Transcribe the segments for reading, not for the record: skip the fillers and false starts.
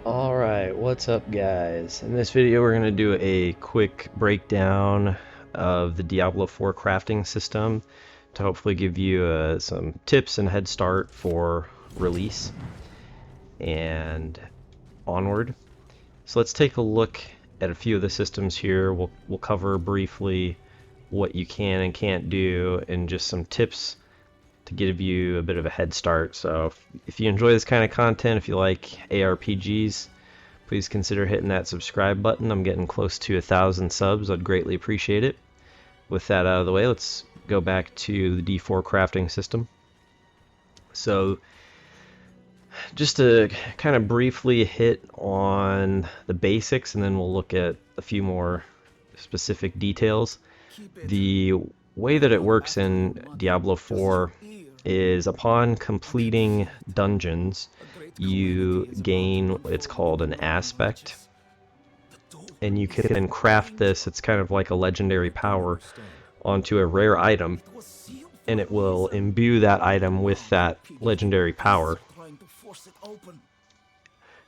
Alright, what's up guys? In this video we're going to do a quick breakdown of the Diablo 4 crafting system to hopefully give you some tips and head start for release and onward. So let's take a look at a few of the systems here. We'll cover briefly what you can and can't do and just some tips to give you a bit of a head start. So if you enjoy this kind of content, if you like ARPGs, please consider hitting that subscribe button. I'm getting close to 1,000 subs. I'd greatly appreciate it. With that out of the way, let's go back to the D4 crafting system. So just to kind of briefly hit on the basics, and then we'll look at a few more specific details. The way that it works in Diablo 4 is upon completing dungeons, you gain what's called an aspect, and you can then craft this. It's kind of like a legendary power onto a rare item, and it will imbue that item with that legendary power.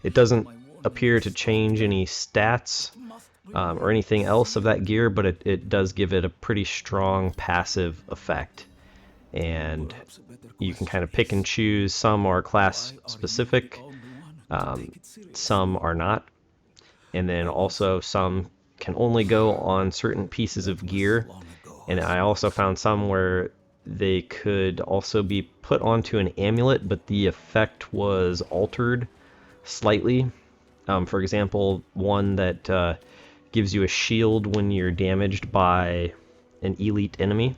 It doesn't appear to change any stats or anything else of that gear, but it does give it a pretty strong passive effect. And you can kind of pick and choose. Some are class specific, some are not, and then also some can only go on certain pieces of gear. And I also found some where they could also be put onto an amulet, but the effect was altered slightly. For example, one that gives you a shield when you're damaged by an elite enemy.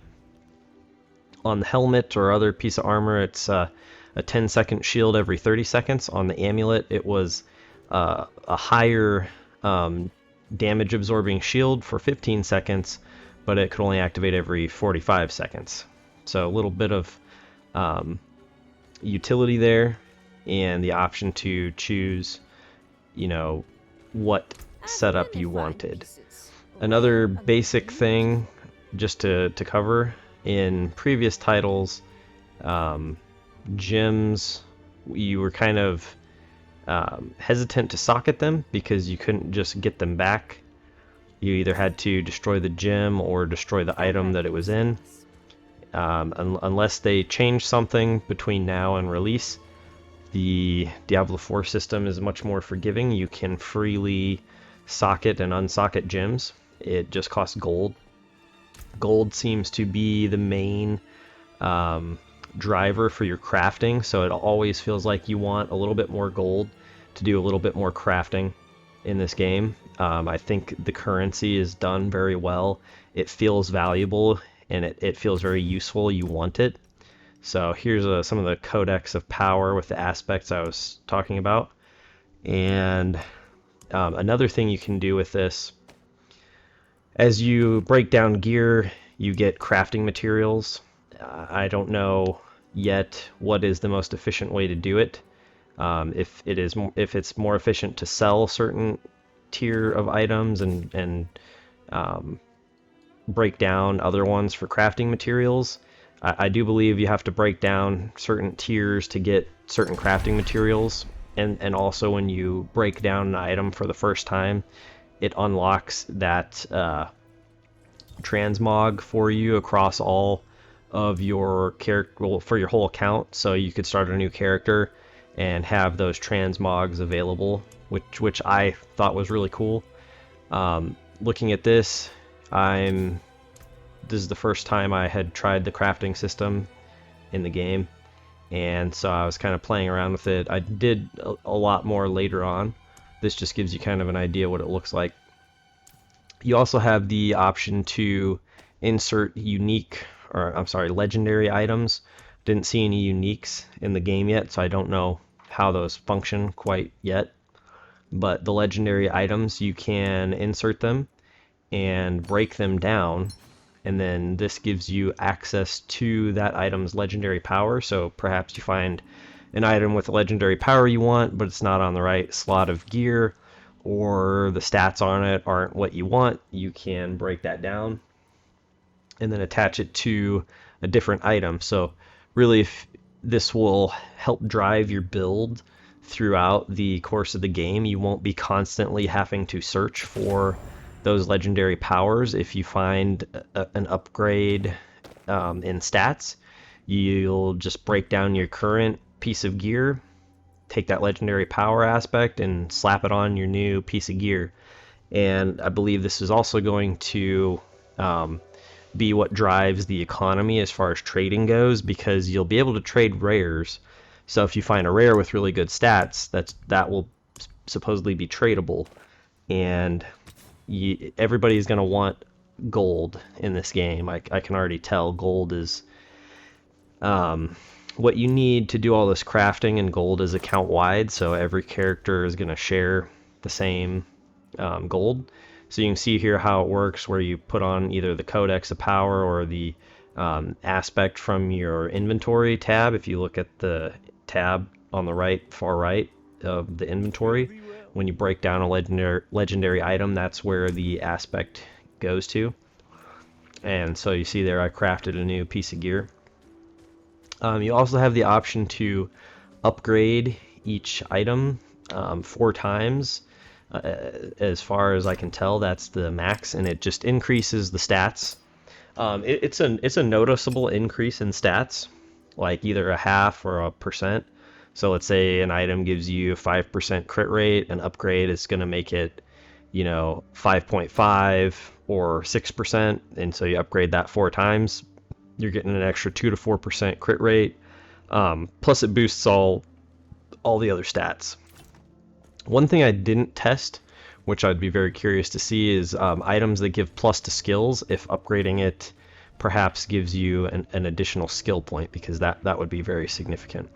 On the helmet or other piece of armor, it's a 10-second shield every 30 seconds. On the amulet, it was a higher damage absorbing shield for 15 seconds, but it could only activate every 45 seconds. So a little bit of utility there, and the option to choose, what setup you wanted. Another basic thing just to cover: in previous titles, gems, you were kind of hesitant to socket them because you couldn't just get them back. You either had to destroy the gem or destroy the item that it was in. Unless they change something between now and release, the Diablo 4 system is much more forgiving. You can freely socket and unsocket gems. It just costs gold. Gold seems to be the main driver for your crafting, so it always feels like you want a little bit more gold to do a little bit more crafting in this game. I think the currency is done very well. It feels valuable, and it feels very useful. You want it. So here's some of the codex of power with the aspects I was talking about. And another thing you can do with this: as you break down gear, you get crafting materials. I don't know yet what is the most efficient way to do it. If it's more efficient to sell certain tier of items and break down other ones for crafting materials. I do believe you have to break down certain tiers to get certain crafting materials, and also when you break down an item for the first time, it unlocks that transmog for you across all of your character, well, for your whole account. So you could start a new character and have those transmogs available, which I thought was really cool. Looking at this, this is the first time I had tried the crafting system in the game, and so I was kind of playing around with it. I did a lot more later on. This just gives you kind of an idea what it looks like. You also have the option to insert legendary items. Didn't see any uniques in the game yet, so I don't know how those function quite yet. But the legendary items, you can insert them and break them down, and then this gives you access to that item's legendary power. So perhaps you find an item with a legendary power you want, but it's not on the right slot of gear, or the stats on it aren't what you want. You can break that down and then attach it to a different item. So really, if this will help drive your build throughout the course of the game. You won't be constantly having to search for those legendary powers. If you find an upgrade in stats, you'll just break down your current piece of gear, take that legendary power aspect, and slap it on your new piece of gear. And I believe this is also going to be what drives the economy as far as trading goes, because you'll be able to trade rares. So if you find a rare with really good stats, that will supposedly be tradable, and everybody's going to want gold in this game. I can already tell gold is what you need to do all this crafting, and gold is account wide, so every character is going to share the same gold. So you can see here how it works, where you put on either the Codex of Power or the aspect from your inventory tab. If you look at the tab on the right, far right of the inventory, when you break down a legendary item, that's where the aspect goes to. And so you see there I crafted a new piece of gear. You also have the option to upgrade each item 4 times. As far as I can tell, that's the max, and it just increases the stats. It's a noticeable increase in stats, like either a half or a percent. So let's say an item gives you a 5% crit rate, an upgrade is going to make it, 5.5 or 6%, and so you upgrade that 4 times, you're getting an extra 2 to 4% crit rate. Plus it boosts all the other stats. One thing I didn't test, which I'd be very curious to see, is items that give plus to skills, if upgrading it perhaps gives you an additional skill point, because that would be very significant.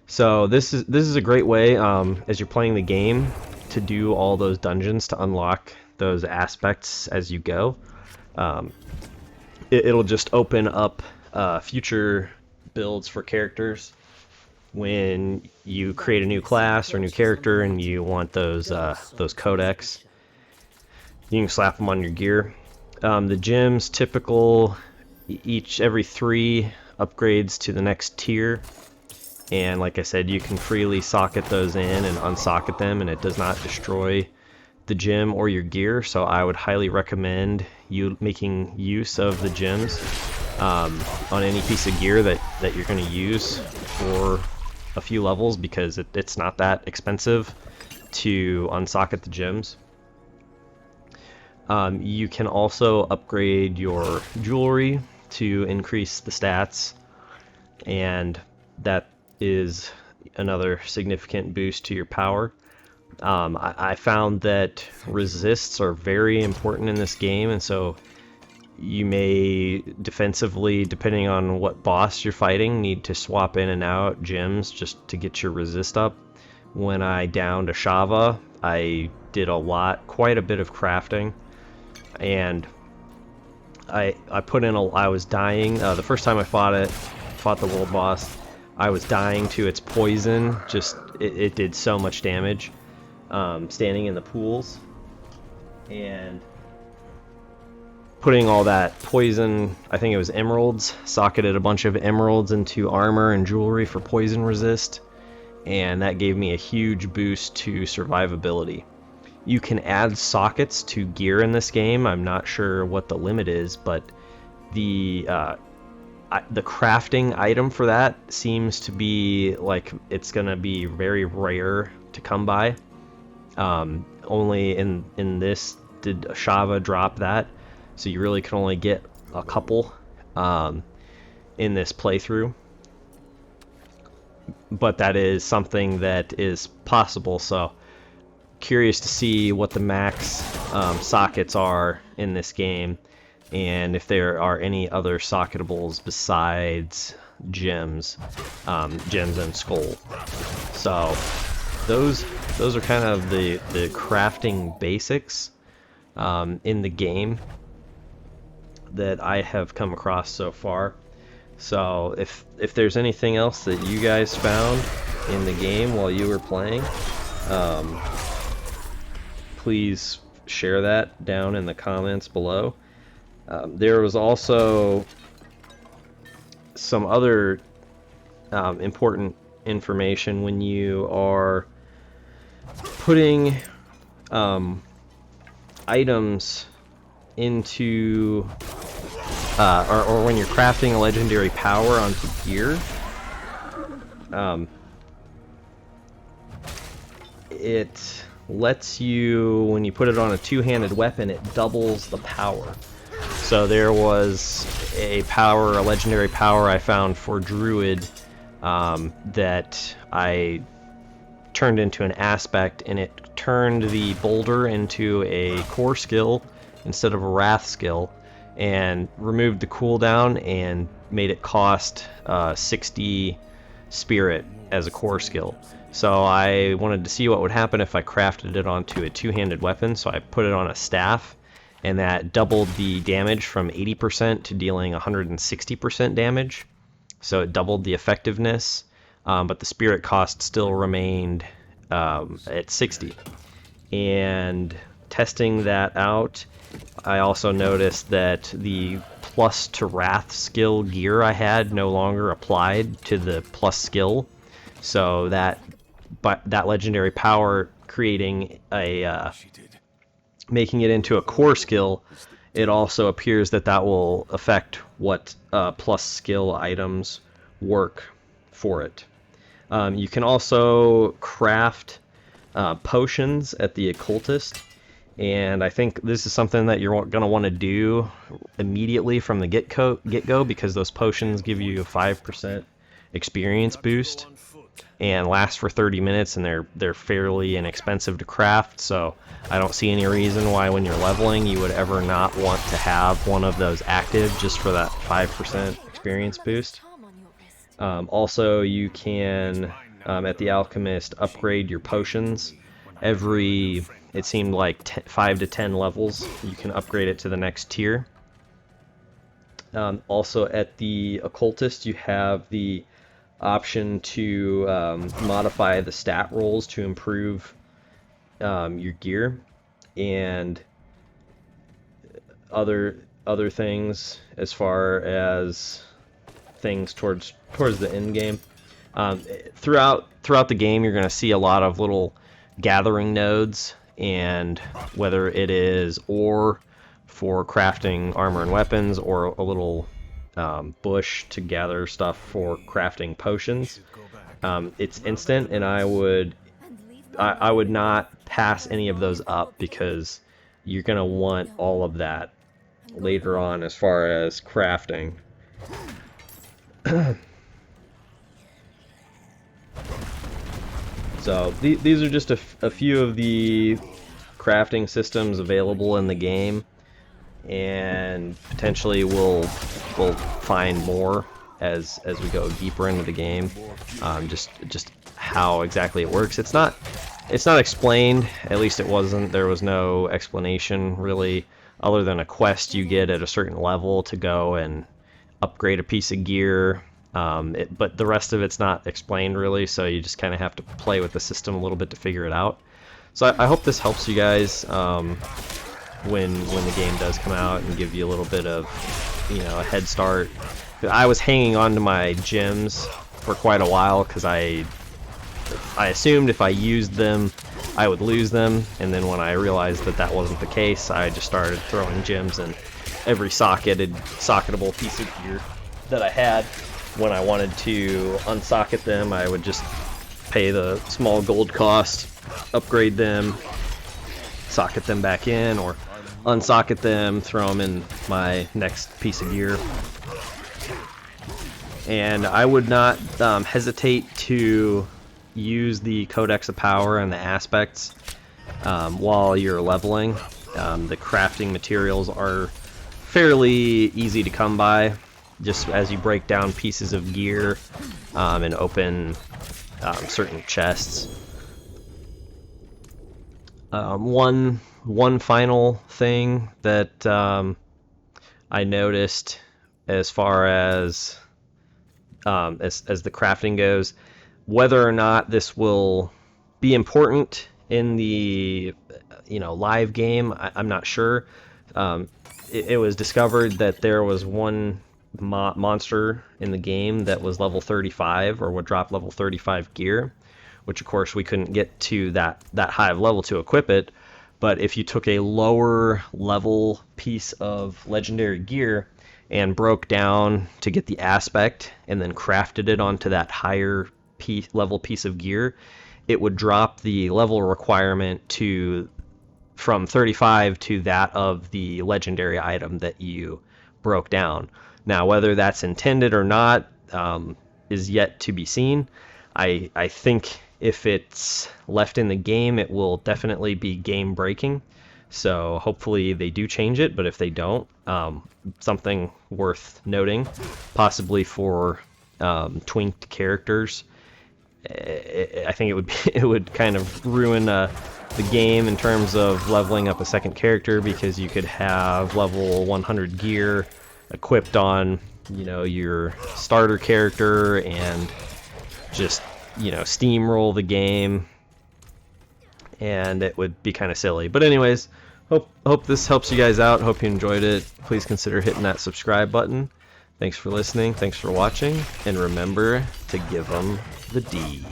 So this is a great way, as you're playing the game, to do all those dungeons, to unlock those aspects as you go. It'll just open up future builds for characters. When you create a new class or new character and you want those codex, you can slap them on your gear. The gems, typical, every 3 upgrades to the next tier, and like I said, you can freely socket those in and unsocket them, and it does not destroy the gem or your gear. So I would highly recommend you making use of the gems on any piece of gear that you're going to use for a few levels, because it's not that expensive to unsocket the gems. You can also upgrade your jewelry to increase the stats, and that is another significant boost to your power. I found that resists are very important in this game, and so you may defensively, depending on what boss you're fighting, need to swap in and out gems just to get your resist up. When I downed a Shava, I did quite a bit of crafting, and I put in I was dying the first time I fought the world boss. I was dying to its poison. Just it did so much damage, standing in the pools, and putting all that poison, I think it was emeralds, socketed a bunch of emeralds into armor and jewelry for poison resist, and that gave me a huge boost to survivability. You can add sockets to gear in this game. I'm not sure what the limit is, but the crafting item for that seems to be like it's gonna be very rare to come by. Only in this did Shava drop that, so you really can only get a couple in this playthrough. But that is something that is possible, so curious to see what the max sockets are in this game, and if there are any other socketables besides gems and skull. So those are kind of the crafting basics in the game that I have come across so far. So if there's anything else that you guys found in the game while you were playing, please share that down in the comments below. There was also some other important information when you are putting items into or when you're crafting a legendary power onto gear. It lets you, when you put it on a two-handed weapon, it doubles the power. So there was a legendary power I found for Druid that I turned into an aspect, and it turned the boulder into a core skill instead of a wrath skill, and removed the cooldown and made it cost 60 spirit as a core skill. So I wanted to see what would happen if I crafted it onto a two-handed weapon, so I put it on a staff, and that doubled the damage from 80% to dealing 160% damage. So it doubled the effectiveness, but the spirit cost still remained at 60. And testing that out, I also noticed that the plus to wrath skill gear I had no longer applied to the plus skill. So that legendary power creating a making it into a core skill, it also appears that will affect what plus skill items work for it. You can also craft potions at the occultist, and I think this is something that you're going to want to do immediately from the get-go, because those potions give you a 5% experience boost and last for 30 minutes, and they're fairly inexpensive to craft, so I don't see any reason why when you're leveling you would ever not want to have one of those active just for that 5% experience boost. Also, you can at the alchemist upgrade your potions every, it seemed like 5 to 10 levels. You can upgrade it to the next tier. Also at the occultist you have the option to modify the stat rolls to improve your gear and other things as far as things towards the end game. Throughout the game you're going to see a lot of little gathering nodes, and whether it is ore for crafting armor and weapons or a little bush to gather stuff for crafting potions, it's instant, and I would not pass any of those up, because you're gonna want all of that later on as far as crafting. So these are just a few of the crafting systems available in the game, and potentially we'll find more as we go deeper into the game. Just how exactly it works. It's not explained. At least it wasn't. There was no explanation really, other than a quest you get at a certain level to go and upgrade a piece of gear. But the rest of it's not explained really, so you just kind of have to play with the system a little bit to figure it out. So I hope this helps you guys when the game does come out, and give you a little bit of, a head start. I was hanging on to my gems for quite a while because I assumed if I used them I would lose them, and then when I realized that wasn't the case, I just started throwing gems in every socketable piece of gear that I had. When I wanted to unsocket them, I would just pay the small gold cost, upgrade them, socket them back in, or unsocket them, throw them in my next piece of gear. And I would not hesitate to use the Codex of Power and the aspects while you're leveling. The crafting materials are fairly easy to come by, just as you break down pieces of gear and open certain chests. One final thing that I noticed as far as the crafting goes, whether or not this will be important in the live game, I'm not sure. It was discovered that there was one monster in the game that was level 35 or would drop level 35 gear, which of course we couldn't get to that high of level to equip it. But if you took a lower level piece of legendary gear and broke down to get the aspect and then crafted it onto that higher level piece of gear, it would drop the level requirement to from 35 to that of the legendary item that you broke down. Now, whether that's intended or not is yet to be seen. I think if it's left in the game, it will definitely be game breaking. So hopefully they do change it, but if they don't, something worth noting, possibly for twinked characters. I think it would kind of ruin the game in terms of leveling up a second character, because you could have level 100 gear equipped on, you know, your starter character and just, you know, steamroll the game, and it would be kind of silly. But anyways, hope this helps you guys out. Hope you enjoyed it. Please consider hitting that subscribe button. Thanks for listening, thanks for watching, and remember to give them the D.